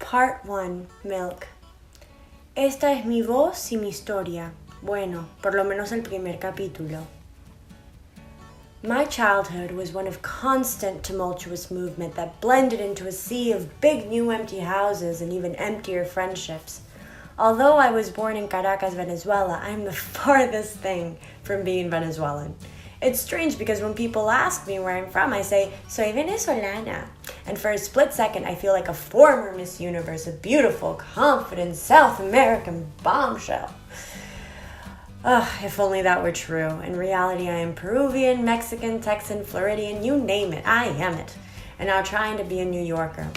Part 1. Milk. Esta es mi voz y mi historia. Bueno, por lo menos el primer capítulo. My childhood was one of constant tumultuous movement that blended into a sea of big new empty houses and even emptier friendships. Although I was born in Caracas, Venezuela, I'm the farthest thing from being Venezuelan. It's strange because when people ask me where I'm from, I say, soy venezolana. And for a split second, I feel like a former Miss Universe, a beautiful, confident South American bombshell. If only that were true. In reality, I am Peruvian, Mexican, Texan, Floridian, you name it, I am it. And now trying to be a New Yorker.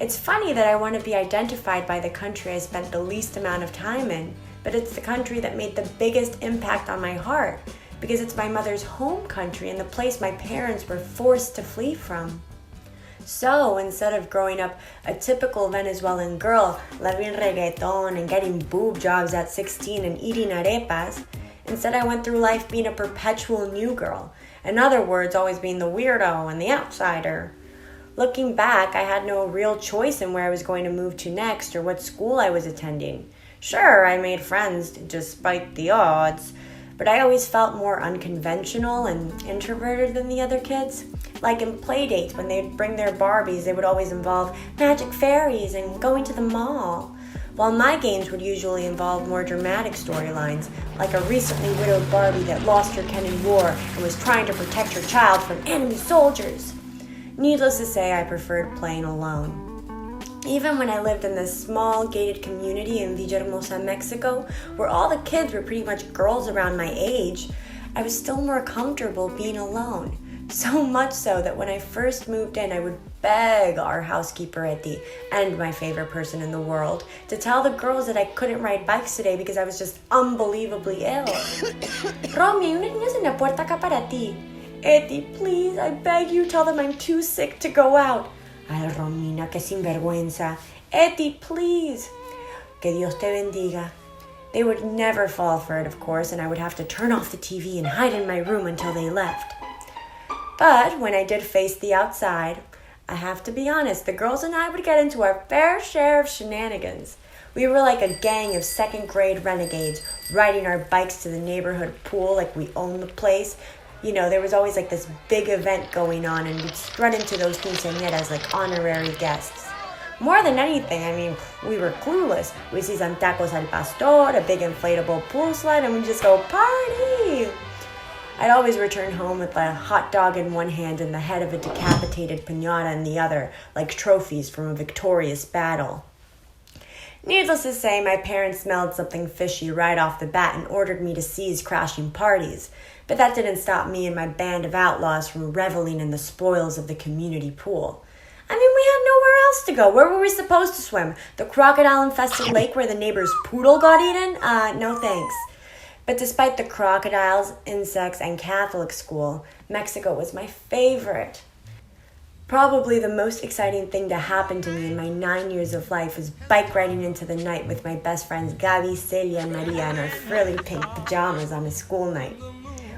It's funny that I want to be identified by the country I spent the least amount of time in, but it's the country that made the biggest impact on my heart, because it's my mother's home country and the place my parents were forced to flee from. So, instead of growing up a typical Venezuelan girl, loving reggaeton and getting boob jobs at 16 and eating arepas, instead I went through life being a perpetual new girl. In other words, always being the weirdo and the outsider. Looking back, I had no real choice in where I was going to move to next or what school I was attending. Sure, I made friends despite the odds, but I always felt more unconventional and introverted than the other kids. Like in play dates, when they'd bring their Barbies, they would always involve magic fairies and going to the mall. While my games would usually involve more dramatic storylines, like a recently widowed Barbie that lost her Ken in war and was trying to protect her child from enemy soldiers. Needless to say, I preferred playing alone. Even when I lived in this small, gated community in Villahermosa, Mexico, where all the kids were pretty much girls around my age, I was still more comfortable being alone. So much so that when I first moved in, I would beg our housekeeper, Esta, and my favorite person in the world, to tell the girls that I couldn't ride bikes today because I was just unbelievably ill. Romy, hay unos niños en la puerta acá para ti. Esta, please, I beg you, tell them I'm too sick to go out. Ay, Romina, que sinvergüenza. Esta, please. Que Dios te bendiga. They would never fall for it, of course, and I would have to turn off the TV and hide in my room until they left. But when I did face the outside, I have to be honest, the girls and I would get into our fair share of shenanigans. We were like a gang of second-grade renegades, riding our bikes to the neighborhood pool like we owned the place. You know, there was always like this big event going on, and we'd strut into those quinceañeras like honorary guests. More than anything, I mean, we were clueless. We see some tacos al pastor, a big inflatable pool slide, and we just go, party! I'd always return home with a hot dog in one hand and the head of a decapitated piñata in the other, like trophies from a victorious battle. Needless to say, my parents smelled something fishy right off the bat and ordered me to cease crashing parties. But that didn't stop me and my band of outlaws from reveling in the spoils of the community pool. I mean, we had nowhere else to go. Where were we supposed to swim? The crocodile-infested lake where the neighbor's poodle got eaten? No thanks. But despite the crocodiles, insects, and Catholic school, Mexico was my favorite. Probably the most exciting thing to happen to me in my 9 years of life was bike riding into the night with my best friends Gabi, Celia, and Maria in our frilly pink pajamas on a school night.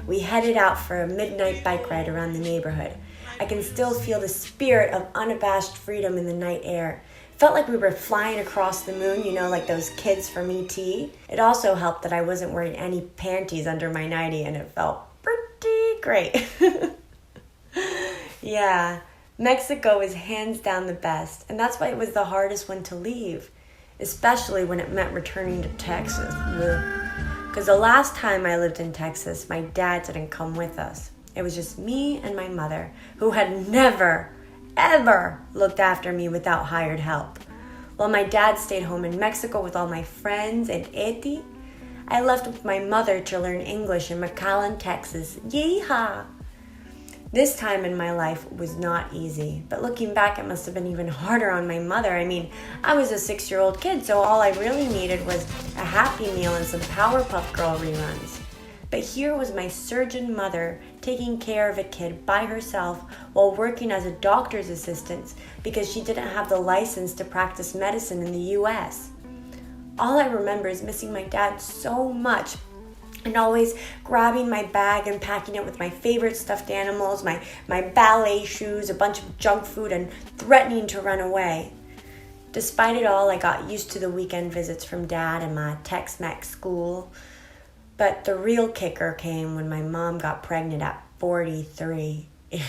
We headed out for a midnight bike ride around the neighborhood. I can still feel the spirit of unabashed freedom in the night air. It felt like we were flying across the moon, you know, like those kids from E.T. It also helped that I wasn't wearing any panties under my nightie, and it felt pretty great. Yeah, Mexico is hands down the best, and that's why it was the hardest one to leave, especially when it meant returning to Texas. Because the last time I lived in Texas, my dad didn't come with us. It was just me and my mother, who had never, ever looked after me without hired help. While my dad stayed home in Mexico with all my friends and Esta, I left with my mother to learn English in McAllen, Texas. Yeehaw! This time in my life was not easy, but looking back, it must have been even harder on my mother. I mean, I was a 6-year-old kid, so all I really needed was a Happy Meal and some Powerpuff Girl reruns. But here was my surgeon mother taking care of a kid by herself while working as a doctor's assistant because she didn't have the license to practice medicine in the U.S. All I remember is missing my dad so much, and always grabbing my bag and packing it with my favorite stuffed animals, my ballet shoes, a bunch of junk food, and threatening to run away. Despite it all, I got used to the weekend visits from Dad and my Tex-Mex school. But the real kicker came when my mom got pregnant at 43. Ew.